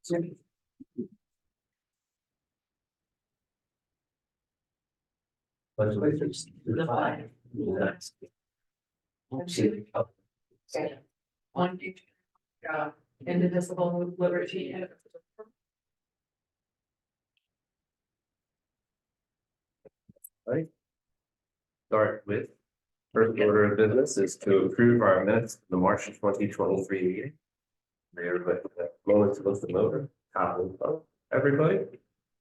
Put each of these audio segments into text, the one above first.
Pledge allegiance to the flag of the United States. To the republic One nation, God, indivisible, with liberty and Start with first order of business is to approve our minutes of the March 2023 meeting. May everybody have a moment to look them over. Copy of everybody.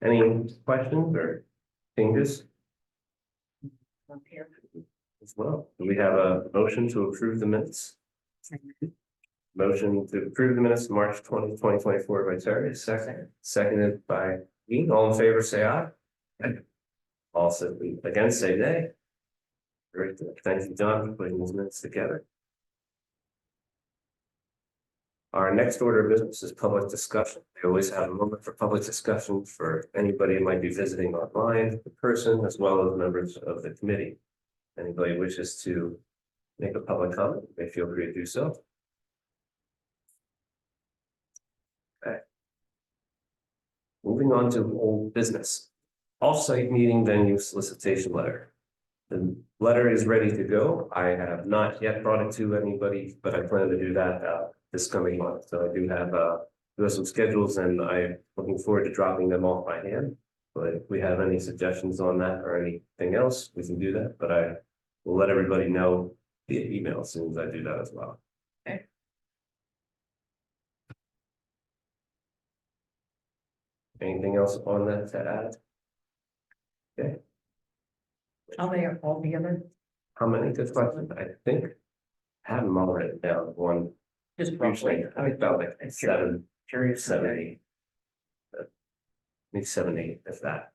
Any questions or changes as well? Do we have a motion to approve the minutes? Motion to approve the minutes of March 2024 by Terry, seconded by Ian. All in favor, say aye. Also against, say nay. Great, thank you, John, for putting these minutes together. Our next order of business is public discussion. We always have a moment for public discussion for anybody who might be visiting online, in person, as well as members of the committee. Anybody wishes to make a public comment, may feel free to do so. Okay. Moving on to old business. Off-site meeting venue solicitation letter. The letter is ready to go. I have not yet brought it to anybody, but I plan to do that this coming month. So I do have some schedules, and I'm looking forward to dropping them off by hand. But if we have any suggestions on that or anything else, we can do that. But I will let everybody know via email as soon as I do that as well. Okay. Anything else on that to add? Okay. how they are all together, How many? Good question. I think I have them all written down. One, just usually, roughly. I think about like seven, Curious. 7, 8. Maybe 7, 8, if that.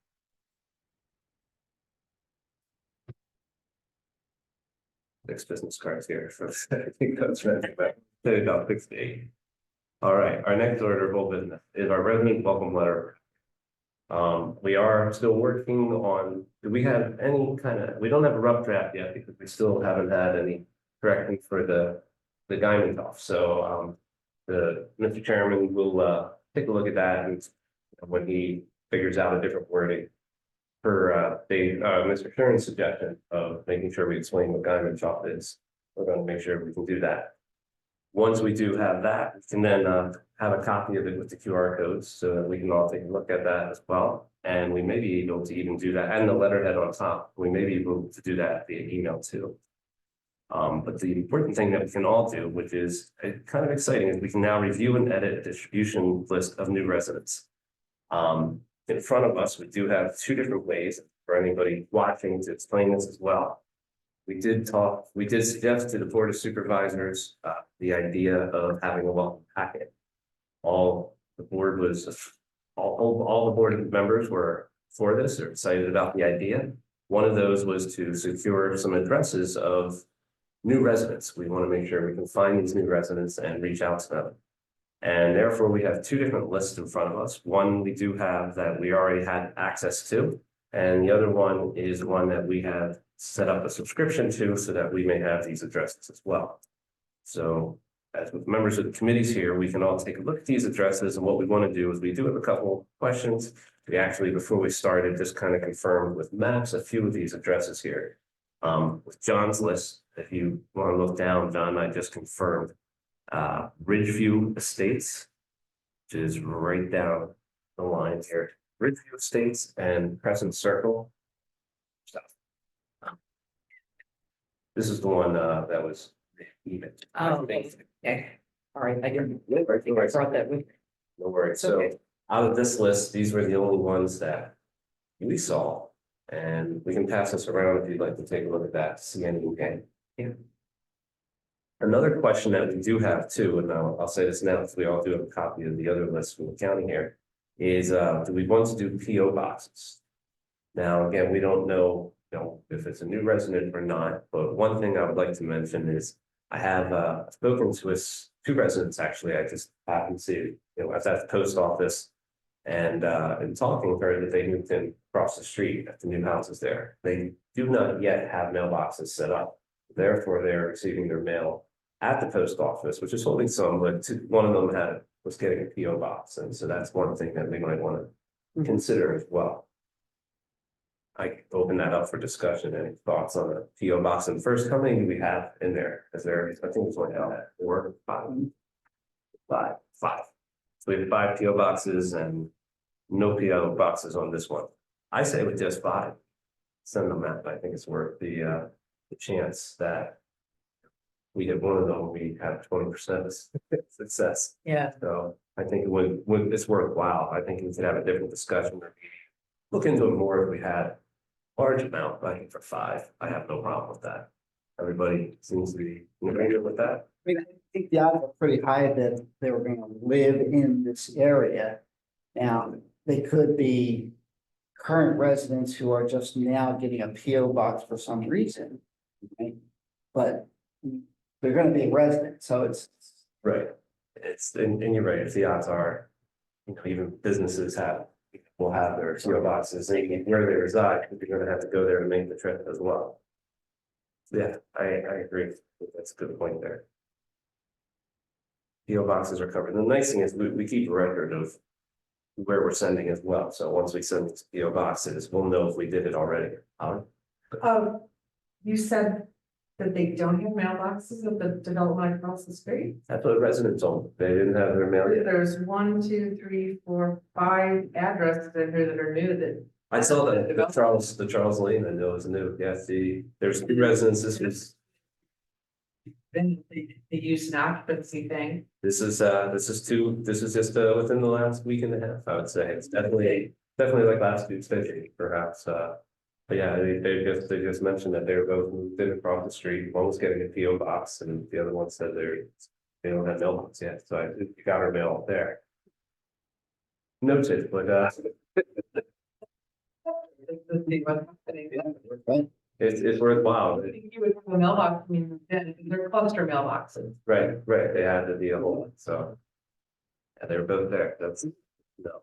Six business cards here, so I think that's right. But about 6 to 8. All right, our next order of old business is our resident welcome letter. We are still working on, do we have any kind of, we don't have a rough draft yet because we still haven't had any correcting for the Guyman. So Mr. Chairman will take a look at that, and when he figures out a different wording for Mr. Stern's suggestion of making sure we explain what Guyman is, we're going to make sure we can do that. Once we do have that, we can then have a copy of it with the QR codes so that we can all take a look at that as well. And we may be able to even do that, and the letterhead on top. We may be able to do that via email too. But the important thing that we can all do, which is kind of exciting, is we can now review and edit a distribution list of new residents. In front of us, we do have 2 different ways for anybody watching to explain this as well. We did suggest to the Board of Supervisors the idea of having a welcome packet. All the board members were for this, or excited about the idea. One of those was to secure some addresses of new residents. We want to make sure we can find these new residents and reach out to them. And therefore, we have 2 different lists in front of us. One we do have that we already had access to, and the other one is one that we have set up a subscription to so that we may have these addresses as well. So as with members of the committees here, we can all take a look at these addresses, and what we want to do is we do have a couple questions. We actually, before we started, just kind of confirmed with Max a few of these addresses here. With John's list, if you want to look down, John, I just confirmed Ridgeview Estates, which is right down the line here. Ridgeview Estates and Crescent Circle. This is the one that was even. Oh, okay. All right, I didn't, I think I brought that with me. No worries. So Okay. out of this list, these were the only ones that we saw. And we can pass this around if you'd like to take a look at that, see anything. Yeah. Another question that we do have too, and I'll say this now, because we all do have a copy of the other list from the county here, is do we want to do PO boxes? Now, again, we don't know, if it's a new resident or not, but one thing I would like to mention is I have spoken to 2 residents, actually. I just happened to, I was at the post office and in talking, heard that they moved in across the street at the new houses there. They do not yet have mailboxes set up. Therefore, they're receiving their mail at the post office, which is holding some, but one of them was getting a PO box, and so that's one thing that we might want to consider as well. I can open that up for discussion. Any thoughts on a PO box? And first, how many do we have in there? Is there, I think it's like four, five, five. So we have 5 PO boxes and no PO boxes on this one. I say with just 5, send them out. I think it's worth the chance that we hit one of them, we have 20% success. Yeah. So I think it would, it's worthwhile. I think we could have a different discussion. Or maybe look into it more if we had large amount. I think for 5, I have no problem with that. Everybody seems to be in agreement with that. I mean, I think the odds are pretty high that they were gonna live in this area. Now, they could be current residents who are just now getting a PO box for some reason. Right? But they're gonna be a resident, so it's, Right. It's, and you're right, if the odds are, even businesses will have their PO boxes, and where they reside, you're gonna have to go there to make the trip as well. Yeah, I agree. That's a good point there. PO boxes are covered. The nice thing is we keep a record of where we're sending as well. So once we send these PO boxes, we'll know if we did it already. You said that they don't have mailboxes at the development across the street? That's what residents told. They didn't have their mail yet. There's 1, 2, 3, 4, 5 addresses in here that are new that. I saw that the Charles Lane, I know is new. Yes, there's 2 residents. This was, Then the use and occupancy thing. this is just within the last week and a half, I would say. It's definitely like last week's vision, perhaps. But yeah, they just mentioned that they were both moved in across the street. One was getting a PO box and the other one said they don't have mailbox yet. So I think you got our mail up there. Noted, but Let's see what's happening. right? it's worthwhile. I think you would have a mailbox, I mean, they're cluster mailboxes. Right, they had the deal, so. Yeah, they were both there. That's no.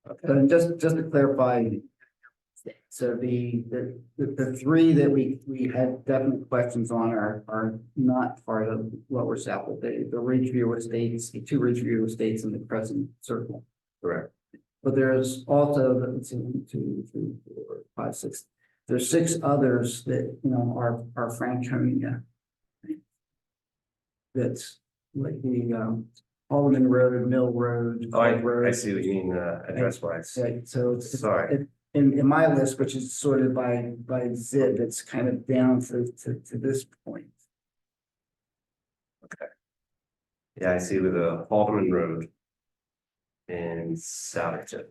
Okay, And just to clarify. So the 3 that we had definite questions on are not part of what we're sampled. The Ridgeview Estates, the 2 Ridgeview Estates in the present circle. correct. But there's also, let's see, 1, 2, 3, 4, 5, 6. There's 6 others that, are Franconia. That's like the Alderman Road, Mill Road. Oh, Clark Road. I see what you mean, address wise. Right, so it's. Sorry. In my list, which is sorted by zip, it's kind of down to this point. Yeah, I see with the Haldeman Road. In Southerton.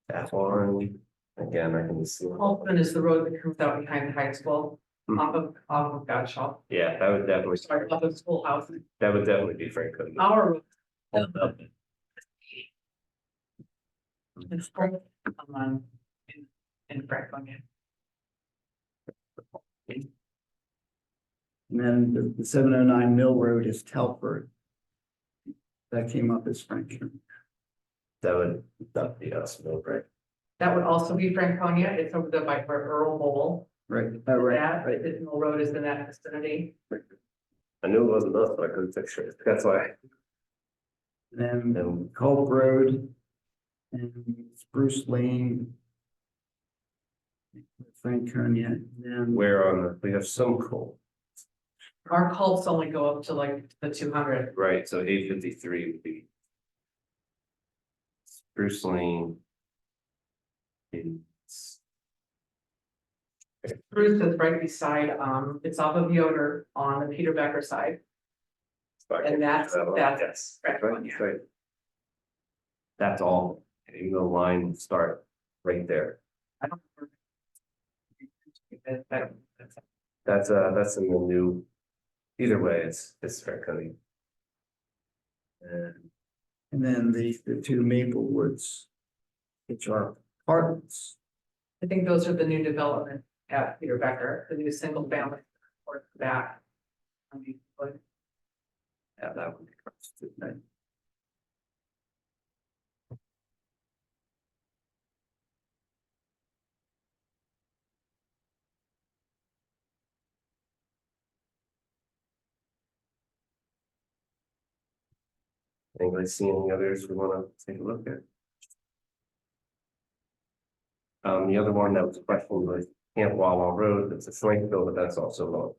That one, again, I can see. Holtzman is the road that comes out behind the high school, Hmm. off of Gottschall. Yeah, that would definitely, Sorry about the schoolhouse. that would definitely be Frank Cody. Our road. It's in Franconia. And then the 709 Mill Road is Telford. That came up as Franklin. That would not be us, no, right? That would also be Franconia. It's over there by Earl Bowl. Right. That, Right. the Mill Road is in that vicinity. I knew it wasn't us, but I couldn't picture it. That's why. And then Culp Road. And Spruce Lane. Franconia, and then. Where on the, we have some coal, Our cults only go up to like the 200. right? So 853 would be. Spruce Lane. Bruce is right beside, it's off of Yoder on the Peter Becker side. And that's Yes. Franconia. Right. That's all, even the line start right there. I don't remember. That's in the new, either way, it's Franconia. And then the 2 Maple Woods. Which are apartments. I think those are the new development at Peter Becker, the new single family or back. I mean, but Yeah, that would be correct. Anybody see any others we wanna take a look at? The other one that was questioned was Camp Wawa Road, it's a Schwenk bill, but that's also low.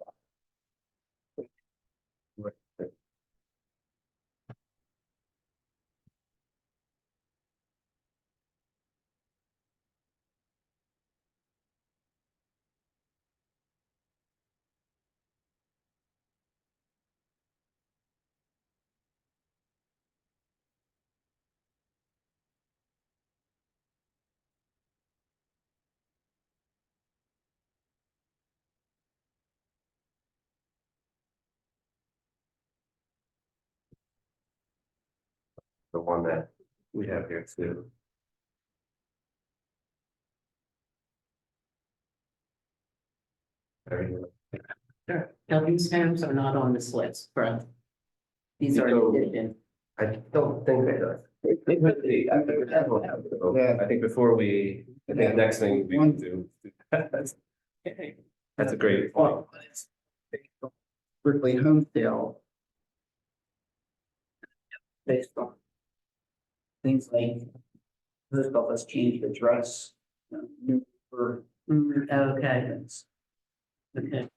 The one that we have here too. Everything. Sure. Now, these homes are not on this list, correct? These are So- addition. I don't think they does. It could be, I think that will have to go. Yeah. I think before we, I think the next thing we can do. That's a great point. Berkeley home sale. Based on. Things like. Post office changed address. New for. Okay, okay.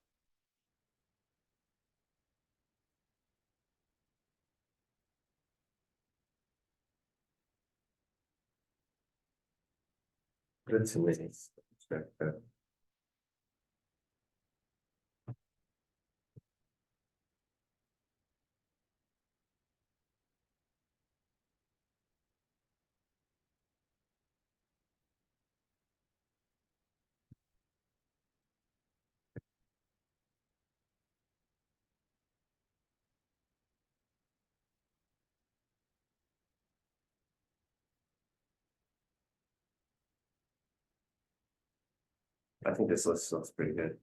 Good to me. I think this list looks pretty good.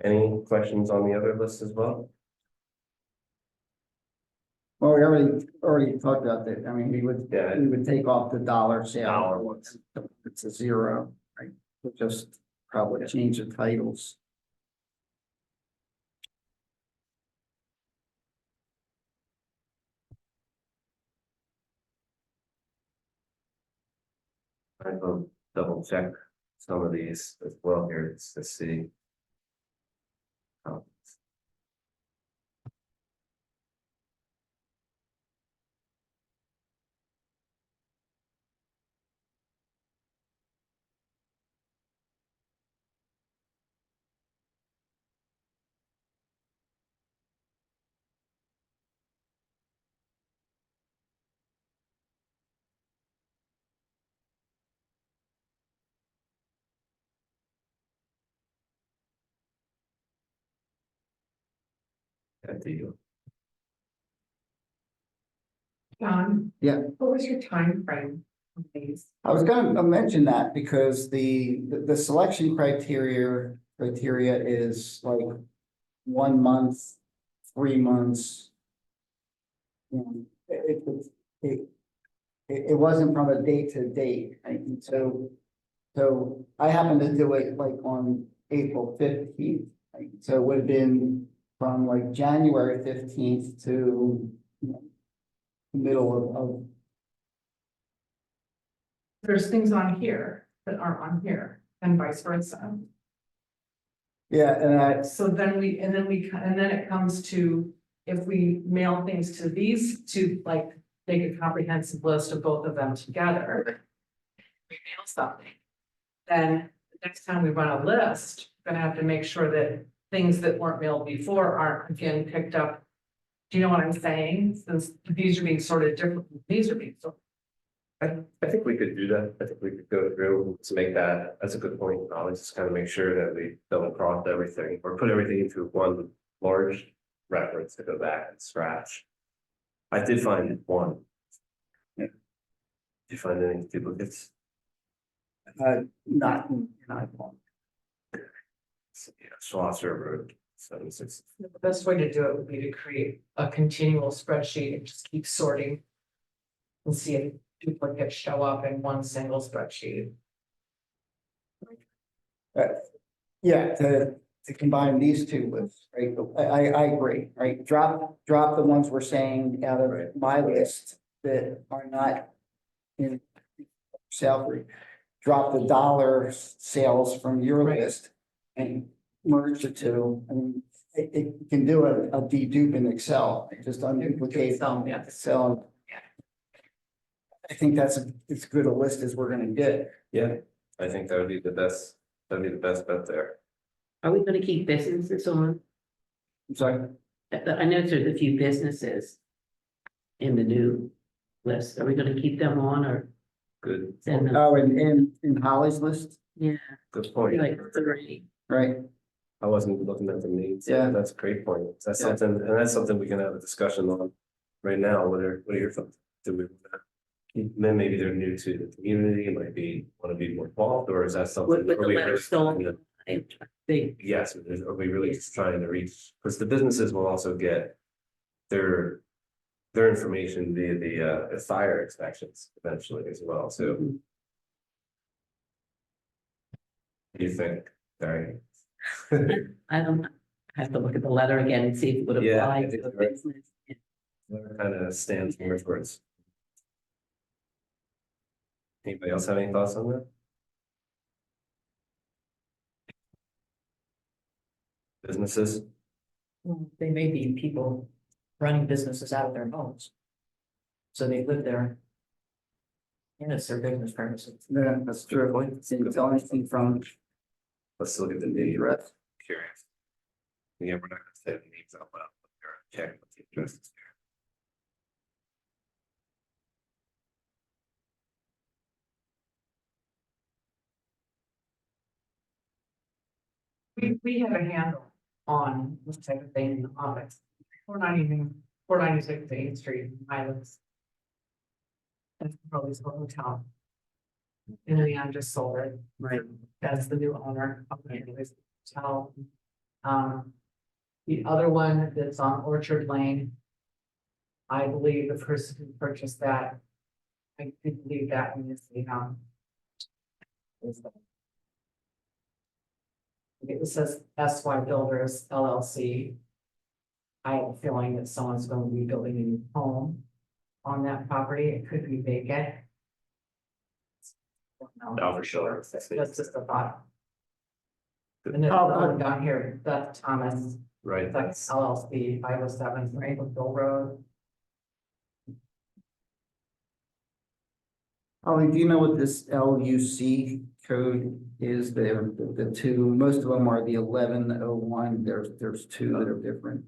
Any questions on the other list as well? Well, we already talked about that. I mean, Yeah. we would take off the dollar sale. Dollar ones. It's a zero, right? We'll just probably change the titles. I will double check some of these as well here to see. At the, John? Yeah. What was your time frame on these? I was gonna mention that because the selection criteria is like 1 month, 3 months. It wasn't from a date to date, right? And so I happened to do it like on April 15th. Right? So it would have been from like January 15th to middle of There's things on here that aren't on here and vice versa. yeah, and So then and then it comes to, if we mail things to these, to like make a comprehensive list of both of them together. We mail something. Then the next time we run a list, we're gonna have to make sure that things that weren't mailed before aren't again picked up. Do you know what I'm saying? Since these are being sorted differently, these are being sorted. I think we could do that. I think we could go through to make that, that's a good point. I'll just kind of make sure that we double cross everything or put everything into one large reference to go back and scratch. I did find one. Did you find any duplicates? Not in I-1. Yeah, Schlosser Road, 76. The best way to do it would be to create a continual spreadsheet and just keep sorting. And see if duplicates show up in one single spreadsheet. Yeah, to combine these two lists, right? I agree, right? Drop the ones we're saying out of Right. my list that are not in salary. Drop the dollar sales from your Right. list and merge the two. I mean, it can do a dedupe in Excel, just unduplicate Excel, yeah. Excel. I think that's as good a list as we're gonna get. Yeah, I think that would be the best, that'd be the best bet there. Are we gonna keep businesses on? I'm sorry. I know there's a few businesses in the new list. Are we gonna keep them on or Good, send them? Oh, in Holly's list, Yeah, good point. like 3. right? I wasn't looking at the needs. Yeah. That's a great point. That's Yeah. something, and that's something we can have a discussion on right now. What are your thoughts? Do we? Then maybe they're new to the community, might be, want to be more involved, or is that something? With are the we letter really still, trying to- they, Yes, are we really just trying to reach, because the businesses will also get their. Their information via the fire inspections eventually as well, so. What do you think, Barry? I don't know. I have to look at the letter again and see if it would Yeah, apply I to think the you're right. business. Kind of stands more towards. Anybody else have any thoughts on that? Businesses, They may be people running businesses out of their homes. So they live there. And it's their business premises. Yeah, that's true. Didn't tell anything from let's look at the the name, address. curious. Yeah, we're not gonna say the names out loud, but they're check what the address is We have a handle on this type of thing in the office. 496 Main Street, in Highlands. That's probably the hotel. And then I just sold it. Right. That's the new owner of the hotel. The other one that's on Orchard Lane. I believe the person who purchased that. I could believe that in this, is the- It says SY Builders LLC. I have a feeling that someone's going to be building a new home on that property. It could be vacant. Don't know. No, for sure. That's just a thought. And then the other one down here, Beth Thomas, right? that's LLC 507 Mapleville Road. Ollie, do you know what this LUC code is? The two, most of them are the 1101. There's two that are different.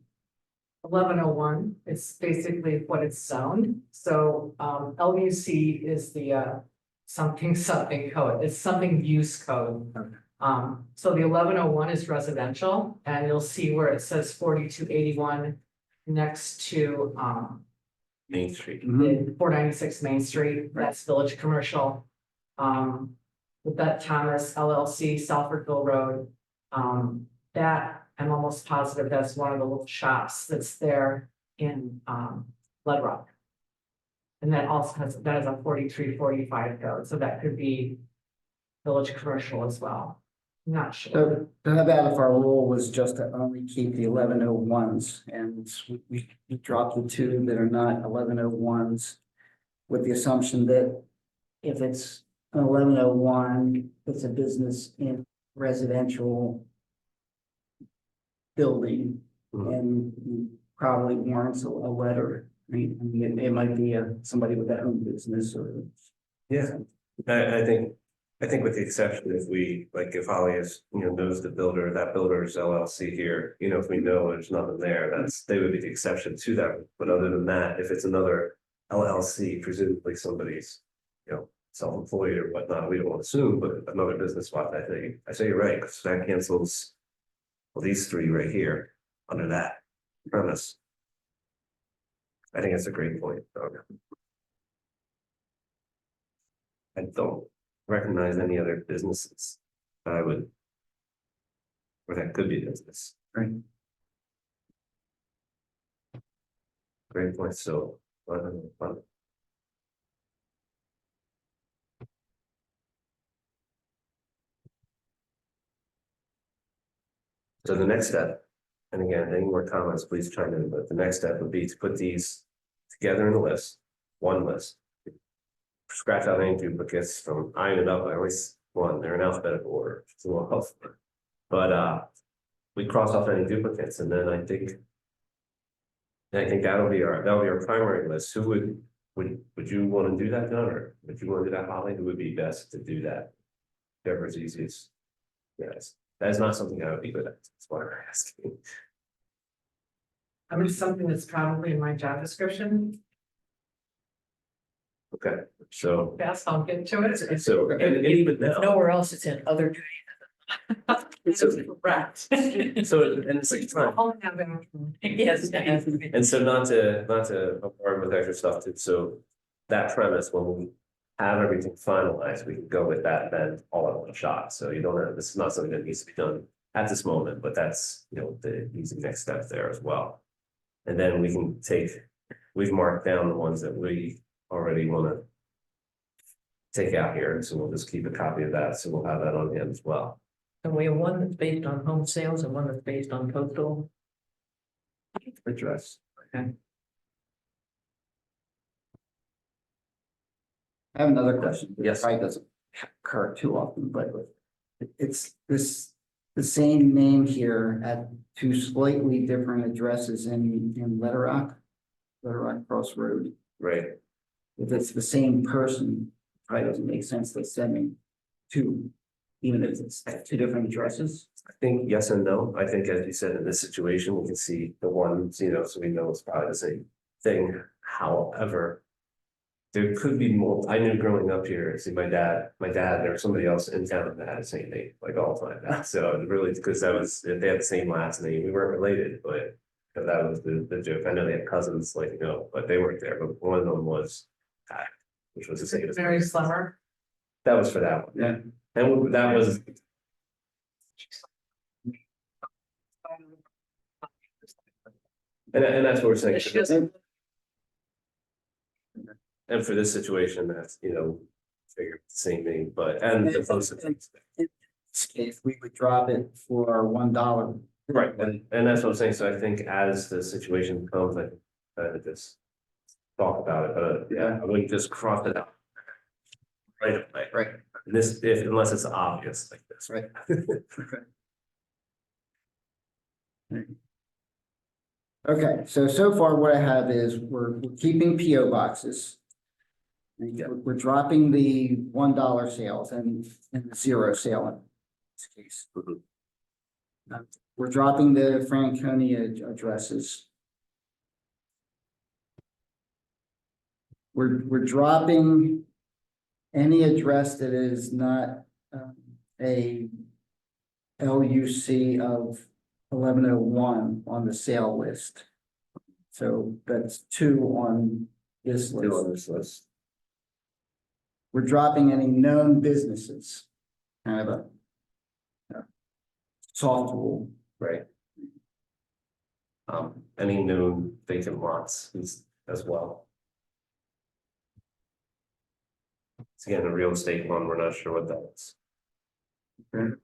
1101, it's basically what it's zoned, so LUC is the something code, it's something use code. So the 1101 is residential, and you'll see where it says 4281 next to Main Street. the 496 Main Street, that's Village Commercial. With that Thomas LLC, Salfordville Road, that I'm almost positive that's one of the little shops that's there in Blood Rock. And that also has, that is a 4345 code, so that could be Village Commercial as well. I'm not sure. So how about if our rule was just to only keep the 1101s and we drop the two that are not 1101s with the assumption that if it's an 1101, it's a business in residential building Mhm. and probably warrants a letter. I mean, it might be somebody with their own business or. Yeah, I think with the exception if we, like if Holly is, knows the builder, that builder's LLC here, if we know there's nothing there, they would be the exception to that. But other than that, if it's another LLC, presumably somebody's, self-employed or whatnot, we don't want to assume, but another business spot, I say you're right, because that cancels. Well, these three right here, under that premise. I think that's a great point. I don't recognize any other businesses that I would. Or that could be business. Right. Great point, so. So the next step, and again, any more comments, please chime in, but the next step would be to put these together in a list, one list. Scratch out any duplicates from iron it up, I always one, they're in alphabetical order, it's a little helpful. But we cross off any duplicates and then I think. I think that'll be our primary list, who would you want to do that, John, or would you want to do that, Holly, who would be best to do that? Whoever's easiest. Yes, that's not something I would be good at, that's why we're asking. I mean, something that's probably in my job description, Okay, so, fast, I'll get to it. so, and even If now, nowhere else, it's in other duty. Correct. so, and it's like, fine. Yes. And so not to bombard with extra stuff too, so that premise, when we have everything finalized, we can go with that then all at one shot, so you don't have, this is not something that needs to be done at this moment, but that's, you know, the easy next step there as well. And then we can we've marked down the ones that we already wanna take out here, so we'll just keep a copy of that, so we'll have that on hand as well. And we have one that's based on home sales and one that's based on postal. Address. I have another question. Yes. Probably doesn't occur too often, but it's the same name here at two slightly different addresses in Little Rock Crossroad. Right, If it's the same person, probably doesn't make sense to sending two, even if it's at two different addresses. I think yes and no, I think as you said, in this situation, we can see the ones, you know, so we know it's probably the same thing, however. There could be more, I knew growing up here, see my dad, or somebody else in town that had the same name, like all the time, so it really, because that was, if they had the same last name, we weren't related, but. But that was the joke, I know they had cousins, like, you know, but they weren't there, but one of them was. Which was the same as. Very slimmer. That was for that one, Yeah. and that was. And that's what we're saying. She doesn't- And for this situation, that's, you know, figured the same thing, but, and the post. If we would drop it for $1. Right, and that's what I'm saying, so I think as the situation comes, I just. Talk about it, but yeah, I wouldn't just cross it out. Right away. Right. This, if, unless it's obvious like this. Right. Okay, so far what I have is we're keeping PO boxes. We're dropping the $1 sales and the 0 sale in this case. We're dropping the Franconia addresses. We're dropping any address that is not a LUC of 1101 on the sale list. So that's 2 on this Still on list. this list. We're dropping any known businesses. Kind of a soft rule. Right. Any new vacant lots as well. It's again, a real estate one, we're not sure what that is. Okay.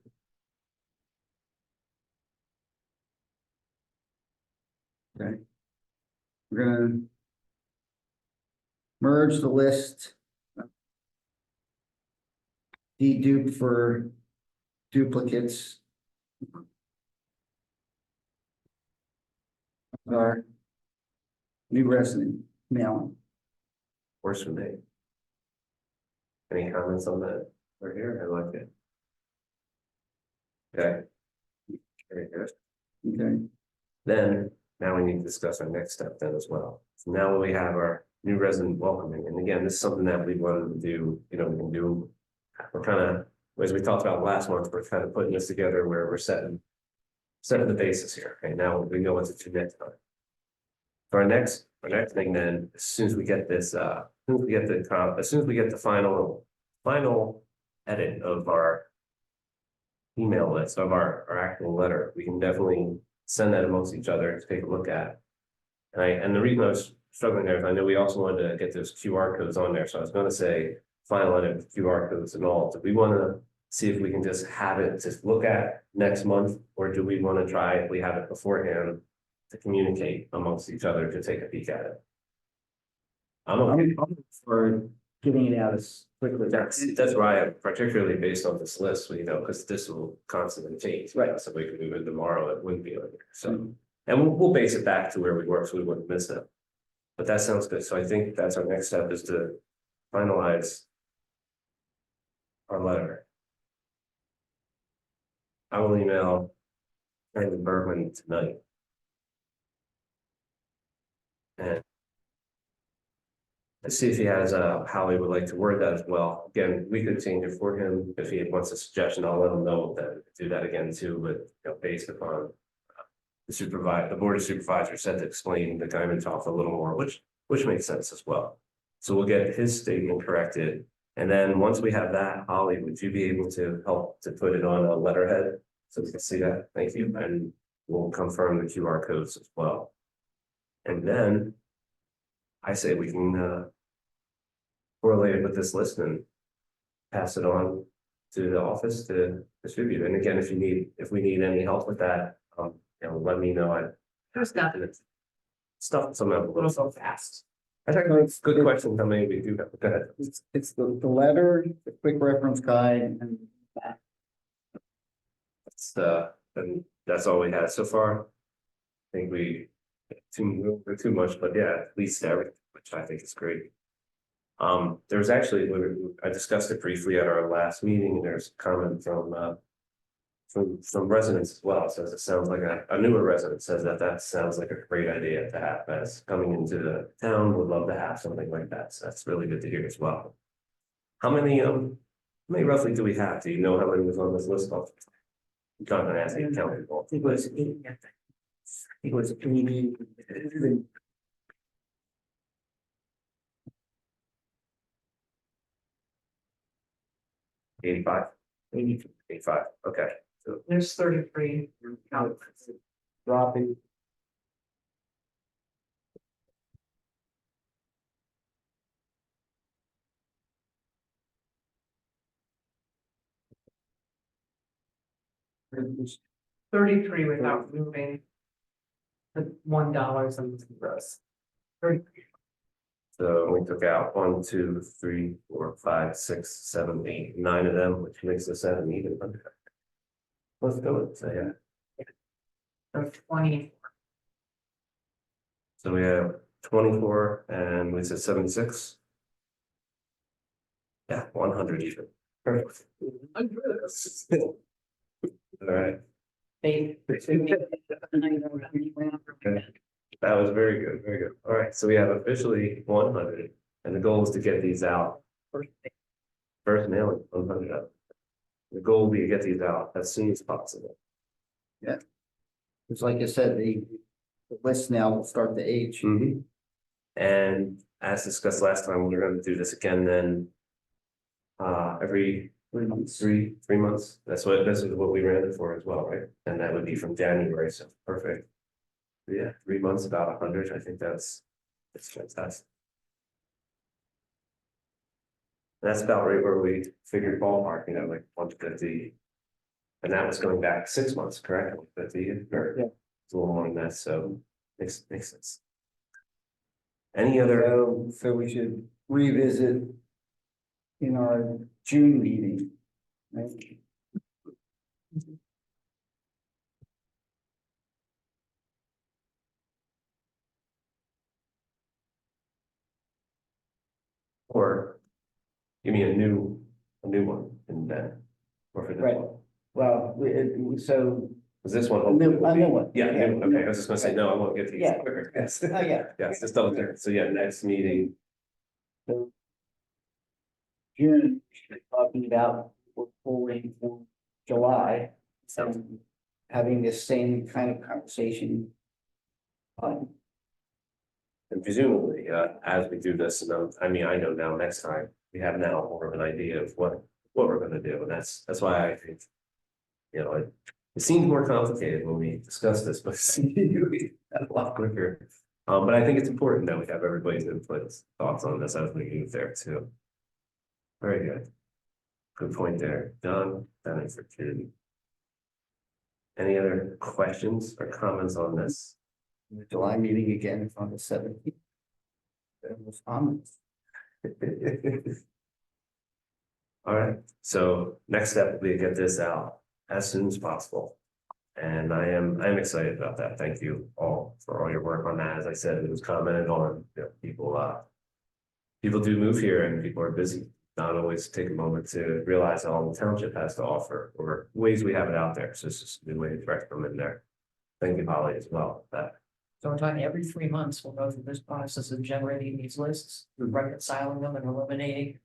We're gonna merge the list. Dedupe for duplicates. Our new resident mailing. Works for me. Any comments on that? We're here, I like it. Okay. Very good. Okay, Then, now we need to discuss our next step then as well. So now we have our new resident welcoming, and again, this is something that we wanted to do, you know, we can do. We're kind of, as we talked about last month, we're kind of putting this together where we're setting the basis here, okay, now we go into to next time. For our next thing then, as soon as we get this, as soon as we get the final final edit of our. Email list of our actual letter, we can definitely send that amongst each other to take a look at. And the reason I was struggling there is I know we also wanted to get those QR codes on there, so I was gonna say. Final edit with QR codes and all, do we wanna see if we can just have it to look at next month? Or do we wanna try, if we have it beforehand, to communicate amongst each other to take a peek at it? I'm okay. I'm for getting it out as quickly. That's why, I'm particularly based on this list, you know, because this will constantly change. Right. So we could move it tomorrow, it wouldn't be like, so, and we'll base it back to where we were, so we wouldn't miss it. But that sounds good, so I think that's our next step is to finalize. Our letter. I will email. Brandon Bergman tonight. And. Let's see if he has how he would like to word that as well. Again, we could change it for him if he wants a suggestion. I'll let him know that we could do that again too, but you know, based upon. The board of supervisors said to explain the Guyman talk a little more, which makes sense as well. So we'll get his statement corrected. And then once we have that, Holly, would you be able to help to put it on a letterhead? So we can see that, thank you, and we'll confirm the QR codes as well. And then. I say we can correlate it with this list and. Pass it on to the office to distribute, and again, if we need any help with that, you know, let me know. Who's got it? Stuff some of a little so fast. I think it's a good question, how many we do have, go ahead. It's the letter, the quick reference guide, and that. And that's all we had so far. I think we too much, but yeah, at least everything, which I think is great. There's actually, I discussed it briefly at our last meeting, and there's a comment from residents as well. Says it sounds like a newer resident says that sounds like a great idea to have as coming into the town, would love to have something like that. So that's really good to hear as well. How many roughly do we have? Do you know how many was on this list? I'm not gonna ask you to count it all. It was 80. I think it was 80. 85. 85, okay. So There's 33. Dropping. It's 33 without moving. The $1 and the gross. 33. So we took out 1, 2, 3, 4, 5, 6, 7, 8, 9 of them, which makes us at an even number. Let's go with, so yeah. So 20. So we have 24 and we said 76. Yeah, 100 even. Perfect. All right, that was very good, very good. All right, so we have officially 100, and the goal is to get these out. First mailing, 100 out. The goal will be to get these out as soon as possible. It's like I said, the list now will start to age. And as discussed last time, we're gonna do this again then. Every 3 months. 3 months, this is what we ran it for as well, right? And that would be from January, so perfect. Yeah, 3 months, about 100, I think that's fantastic. That's about right where we figured ballpark, you know, like 150. And that was going back 6 months, correct? 150, or Yeah. it's a little more than that, so makes sense. Any other, So we should revisit in our June meeting. Right? or give me a new one in that? Or for this Right. one? Well, so, Is this one? A new hopefully will be- one. Yeah, Yeah. new one. Okay, I was just gonna say, no, I won't get these Yeah. quicker, yes. oh, yeah. Yes, just double check, so yeah, next meeting, So June, we're talking about we're pulling from July, and having this same kind of conversation. and presumably, as we do this, and I mean, I know now next time, we have now more of an idea of what we're gonna do, and that's why I think. You know, it seemed more complicated when we discussed this, but we got a lot quicker. But I think it's important that we have everybody's input, thoughts on this as we move there too. Very good. Good point there, John, thanks for tuning. Any other questions or comments on this? The July meeting again is on the 17th. There was comments. All right, so next step will be to get this out as soon as possible. And I'm excited about that. Thank you all for all your work on that. As I said, it was commented on, you know, people do move here and people are busy. Not always take a moment to realize all the township has to offer or ways we have it out there. So it's just a new way to direct them in there. Thank you, Holly, as well. That So we're talking every 3 months, we'll go through this process of generating these lists, reconciling them and eliminating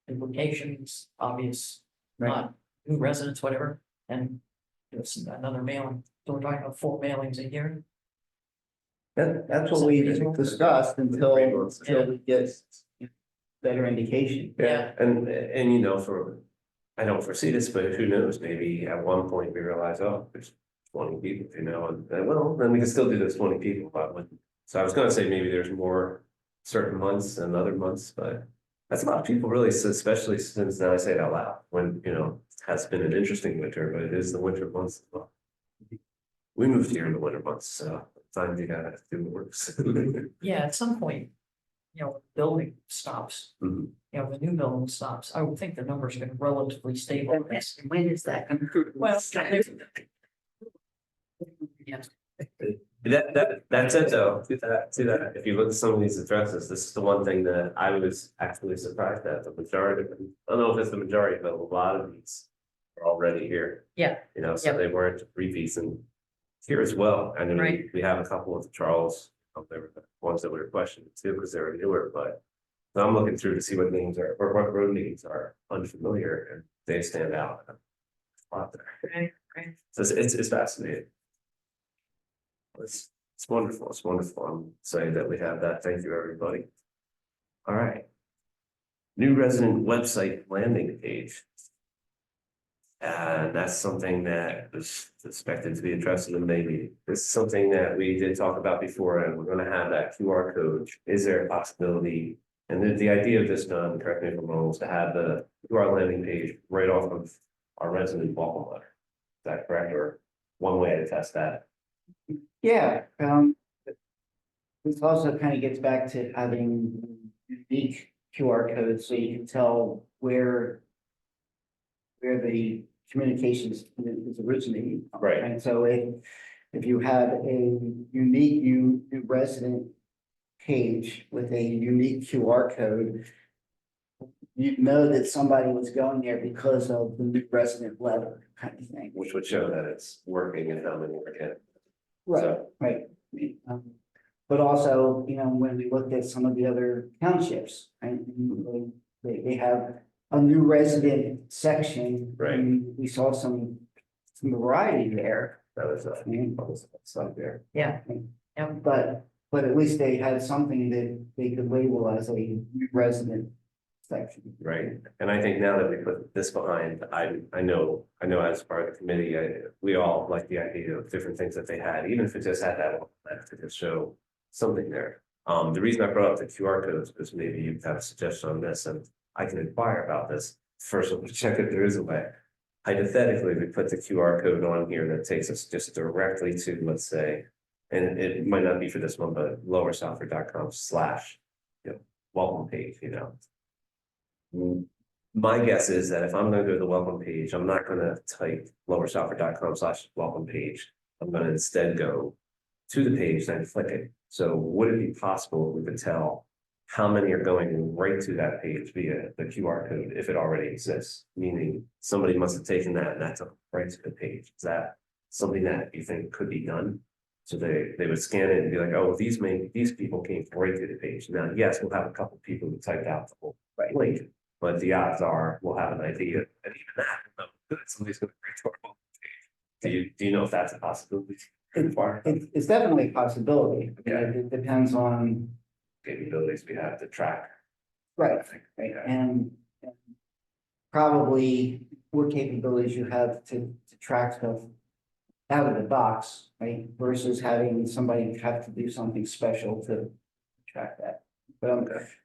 duplications, obvious, not new residents, whatever, and there's another mailing. So we're talking about 4 mailings a year. That's what we discussed until Yeah. we get better indication. Yeah, and you know, I don't foresee this, but who knows, maybe at one point we realize, oh, there's 20 people, you know, and well, then we can still do those 20 people, but so I was gonna say maybe there's more certain months than other months, but that's a lot of people really, especially since now I say it out loud, when, you know, has been an interesting winter, but it is the winter months as well. We moved here in the winter months, so time you gotta do the works. Yeah, at some point, you know, building stops, Mhm. you know, the new building stops, I would think the numbers are gonna relatively stable. When is that gonna? Well, That's it though, to that, if you look at some of these addresses, this is the one thing that I was actually surprised at, the majority, I don't know if it's the majority, but a lot of these. Are already here. Yeah. You know, so Yep. they weren't repeats and here as well, and then Right. we have a couple of Charles. There were the ones that were questioned too, because they were newer, but. So I'm looking through to see what names are, or what road names are unfamiliar and they stand out. A lot there. Right. So it's fascinating. It's wonderful, it's wonderful. I'm excited that we have that. Thank you, everybody. All right. New resident website landing page. And that's something that was expected to be addressed in the May meeting. This is something that we did talk about before, and we're gonna have that QR code. Is there a possibility? And the idea of this, done, correct me if I'm wrong, is to have the QR landing page right off of our resident welcome letter. Is that correct, or one way to test that? Yeah, this also kind of gets back to having unique QR codes, so you can tell where the communications is originating. from, Right. And so if you have a unique new resident page with a unique QR code, you know that somebody was going there because of the new resident letter kind of thing. Which would show that it's working and how many we're getting. Right, So- right. But also, you know, when we looked at some of the other townships, right, they have a new resident section. Right. And we saw some variety there. That was and- stuff there. Yeah. But at least they had something that they could label as a new resident section. Right, and I think now that we put this behind, I know as part of the committee, we all like the idea of different things that they had, even if it just had that left to just show something there. The reason I brought up the QR codes is maybe you have a suggestion on this, and I can inquire about this. First, we'll check if there is a way. Hypothetically, we put the QR code on here that takes us just directly to, let's say, and it might not be for this one, but lowersouthford.com/ welcome page, you know. My guess is that if I'm gonna go to the welcome page, I'm not gonna type lowersouthford.com/ welcome page. I'm gonna instead go to the page and click it. So would it be possible if we could tell how many are going right to that page via the QR code if it already exists? Meaning somebody must have taken that and that's right to the page. Is that something that you think could be done? So they would scan it and be like, oh, these people came right to the page. Now, yes, we'll have a couple people who typed out the whole link, but the odds are we'll have an idea, and even that, somebody's going to reach our whole page. Do you know if that's a possibility? It's definitely a possibility. Yeah. It depends on, Capabilities we have to track. Right, right, and probably what capabilities you have to track stuff out of the box, right, versus having somebody have to do something special to track that. But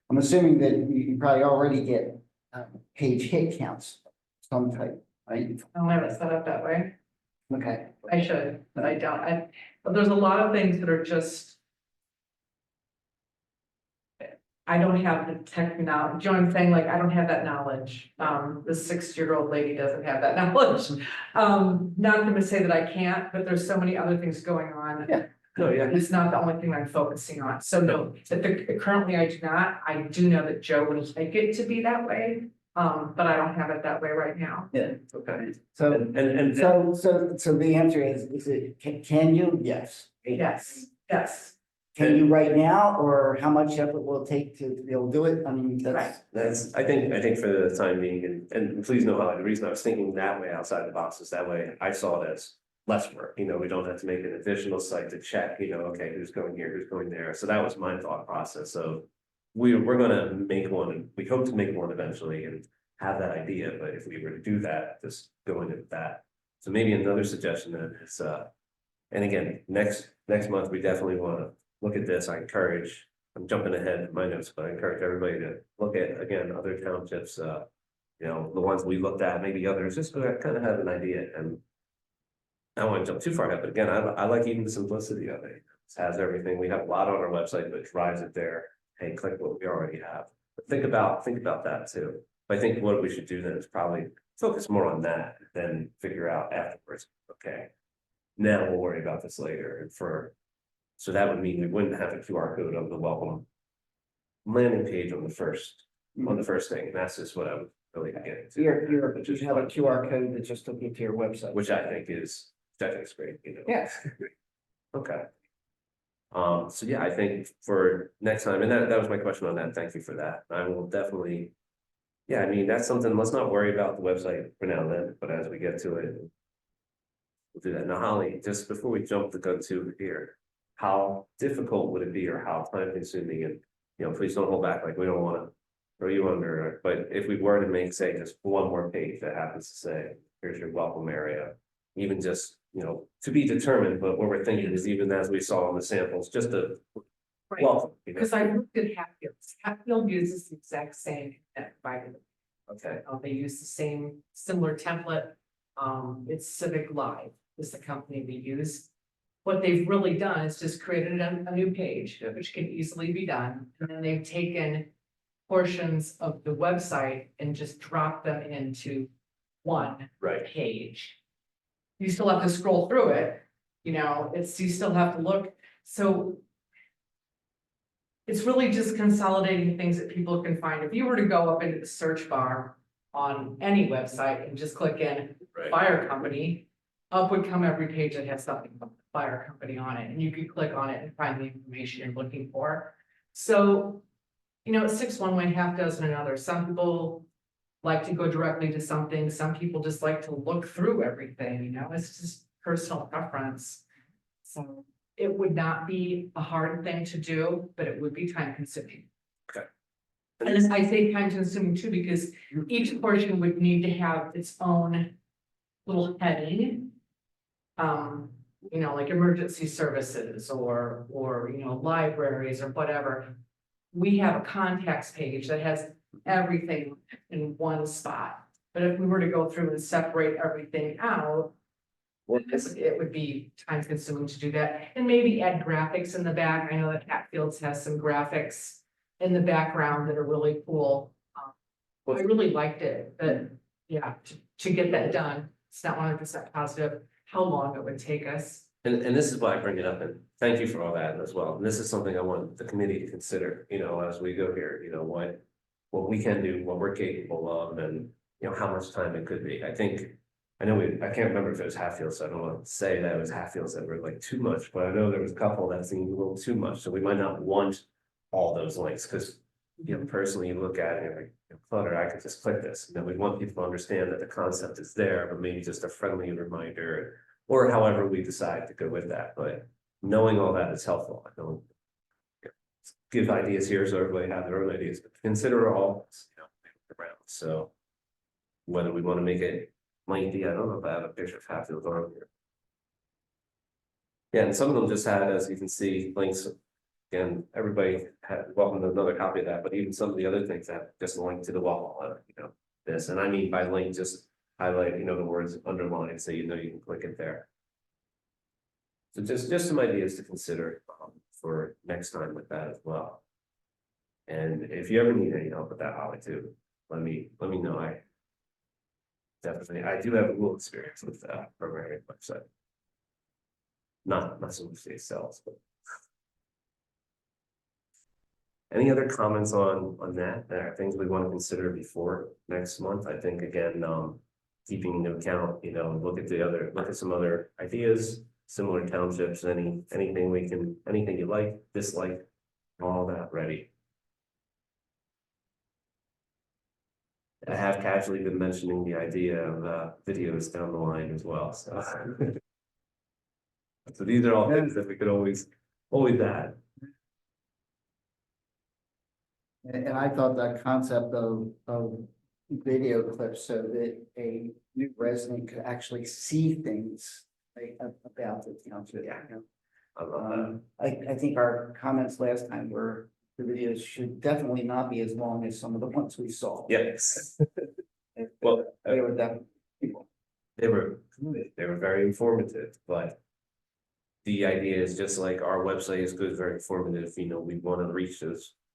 I'm assuming that you probably already get page hit counts, some type, right? I don't have it set up that way. Okay, I should, but I don't. But there's a lot of things that are just. I don't have the technology, you know what I'm saying, like, I don't have that knowledge, the 6-year-old lady doesn't have that knowledge. Not gonna say that I can't, but there's so many other things going on. Yeah. No, yeah, And it's not the only thing I'm focusing on, so no, currently I do not, I do know that Joe would like it to be that way. But I don't have it that way right now. yeah, okay. so, And so the answer is it, can you? Yes. Yes, yes, Can you right now, or how much effort will it take to be able to do it? I mean, Right. that's, I think for the time being, and please know how, the reason I was thinking that way outside the box is that way, I saw it as less work, you know, we don't have to make an additional site to check, you know, okay, who's going here, who's going there, so that was my thought process, so. We're gonna make one, and we hope to make one eventually and have that idea, but if we were to do that, just go into that. So maybe another suggestion then is, and again, next month, we definitely wanna look at this, I encourage. I'm jumping ahead in my notes, but I encourage everybody to look at, again, other townships, you know, the ones we looked at, maybe others, just to kind of have an idea, and. I don't want to jump too far ahead, but again, I like even the simplicity of it. It has everything, we have a lot on our website, but it drives it there. Hey, click what we already have. But think about that too. I think what we should do then is probably focus more on that than figure out afterwards, okay. Now we'll worry about this later and so that would mean we wouldn't have a QR code of the welcome. Landing page on the first thing, and that's just what I was really getting to. you have a QR code that just took you to your website. Which I think is great, you know. Yeah. Okay. So yeah, I think for next time, and that was my question on that, thank you for that, I will definitely. Yeah, I mean, that's something, let's not worry about the website for now then, but as we get to it. We'll do that. Now, Holly, just before we jump the gun to here, how difficult would it be or how time consuming and, you know, please don't hold back, like, we don't wanna. Throw you under, but if we were to make, say, just one more page that happens to say, here's your welcome area. Even just, you know, to be determined, but what we're thinking is even as we saw in the samples, just a right, welcome. You know? because I looked at Hatfield uses the exact same that provided. Okay, They use the same similar template. It's Civic Live is the company we use. What they've really done is just created a new page, which can easily be done, and then they've taken portions of the website and just dropped them into one right, page. You still have to scroll through it, you know, you still have to look, so. It's really just consolidating things that people can find. If you were to go up into the search bar on any website and just click in right, fire company, up would come every page that has something about the fire company on it, and you could click on it and find the information you're looking for. So, you know, 6 one way, half dozen another. Some people like to go directly to something, some people just like to look through everything, you know, it's just personal preference. So it would not be a hard thing to do, but it would be time consuming. Okay. And I say time consuming too, because each portion would need to have its own little heading. You know, like emergency services or, you know, libraries or whatever. We have a contacts page that has everything in one spot. But if we were to go through and separate everything out, it would be time consuming to do that, and maybe add graphics in the back. I know that Hatfields has some graphics in the background that are really cool. I really liked it, but yeah, to get that done, it's not 100% positive how long it would take us. and this is why I bring it up, and thank you for all that as well, and this is something I want the committee to consider, you know, as we go here, you know, what we can do, what we're capable of, and, you know, how much time it could be, I think. I know I can't remember if it was Hatfield, so I don't want to say that it was Hatfields that were like too much, but I know there was a couple that seemed a little too much, so we might not want all those links, because. You know, personally, you look at it and you're like, clutter, I could just click this, and then we want people to understand that the concept is there, but maybe just a friendly reminder. Or however we decide to go with that, but knowing all that is helpful, I don't. give ideas here so everybody have their own ideas, but consider all, around, so. Whether we want to make it lengthy, I don't know if I have a picture of Hatfield on here. Yeah, and some of them just had, as you can see, links. Again, everybody had welcome to another copy of that, but even some of the other things have just a link to the wall, this, and I mean by link, just highlight, the words underlined, so you can click it there. So just some ideas to consider for next time with that as well. And if you ever need any help with that, Holly, too, let me know. I do have a little experience with programming website. Not so much the Excel, but. Any other comments on that? There are things we want to consider before next month. I think again, keeping into account, look at some other ideas, similar townships, anything you like, dislike, all that ready. I have casually been mentioning the idea of videos down the line as well, so. So these are all things that we could always add. And I thought that concept of video clips so that a new resident could actually see things about the township. Yeah. I love that. I think our comments last time were the videos should definitely not be as long as some of the ones we saw. Yes. Well, They were definitely. they were very informative, but. The idea is just like our website is good, very informative, we want to reach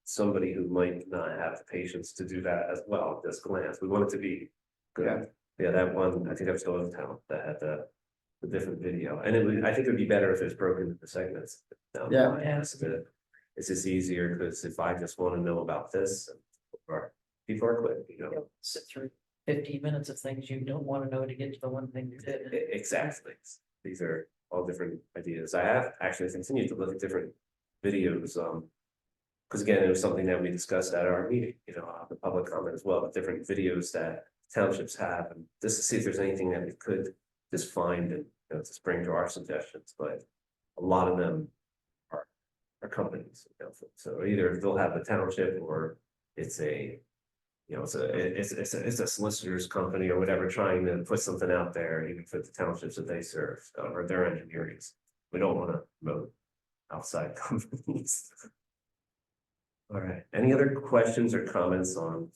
somebody who might not have the patience to do that as well, just glance, we want it to be good. Yeah, that one, I think I was still in town, that had the different video, and I think it would be better if it's broken into segments. Yeah. It's just easier, because if I just want to know about this, or people are quick, You'll sit through 15 minutes of things you don't want to know to get to the one thing you did. Exactly, these are all different ideas. I have actually continued to look at different videos, because again, it was something that we discussed at our meeting, the public comment as well, but different videos that townships have, and just to see if there's anything that we could just find and, just bring to our suggestions, but a lot of them are companies, so either they'll have the township, or it's a, it's a solicitor's company or whatever, trying to put something out there, even for the townships that they serve, or their engineering. We don't want to promote outside companies. All right, any other questions or comments on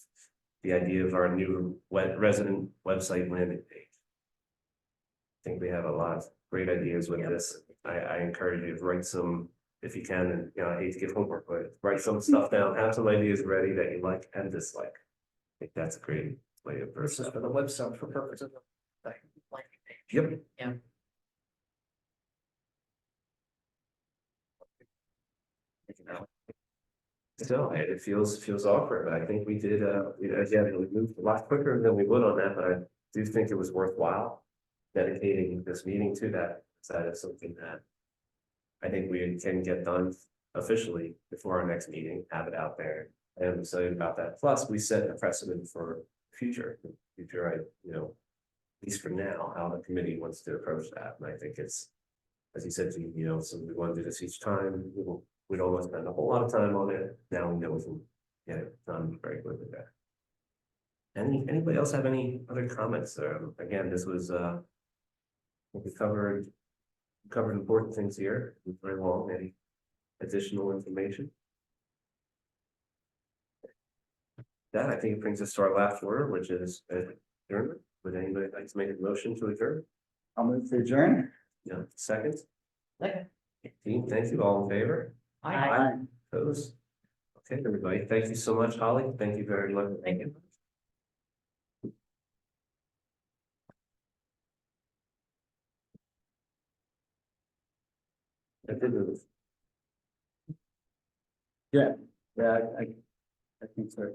the idea of our new resident website landing page? I think we have a lot of great ideas with this. I encourage you to write some, if you can, and I hate to give homework, but write some stuff down, have some ideas ready that you like and dislike. I think that's a great way of. This is for the website for purposes of the landing page. Yep. Yeah. So it feels awkward, but I think we did, again, we moved a lot quicker than we would on that, but I do think it was worthwhile dedicating this meeting to that. That is something that I think we can get done officially before our next meeting, have it out there. I am excited about that. Plus, we set a precedent for future, at least for now, how the committee wants to approach that. And I think it's, as you said, so we want to do this each time. We don't want to spend a whole lot of time on it. Now we know we can get it done very quickly there. Anybody else have any other comments? Again, this was we covered important things here. It was very long. Any additional information? That I think brings us to our last order, which is adjournment. Would anybody like to make a motion to adjourn? I'll move to adjourn. Yeah, second. Second. Team, thank you. All in favor? Aye. Opposed? Okay, everybody. Thank you so much, Holly. Thank you very much. Thank you. I did move. Yeah, I think so.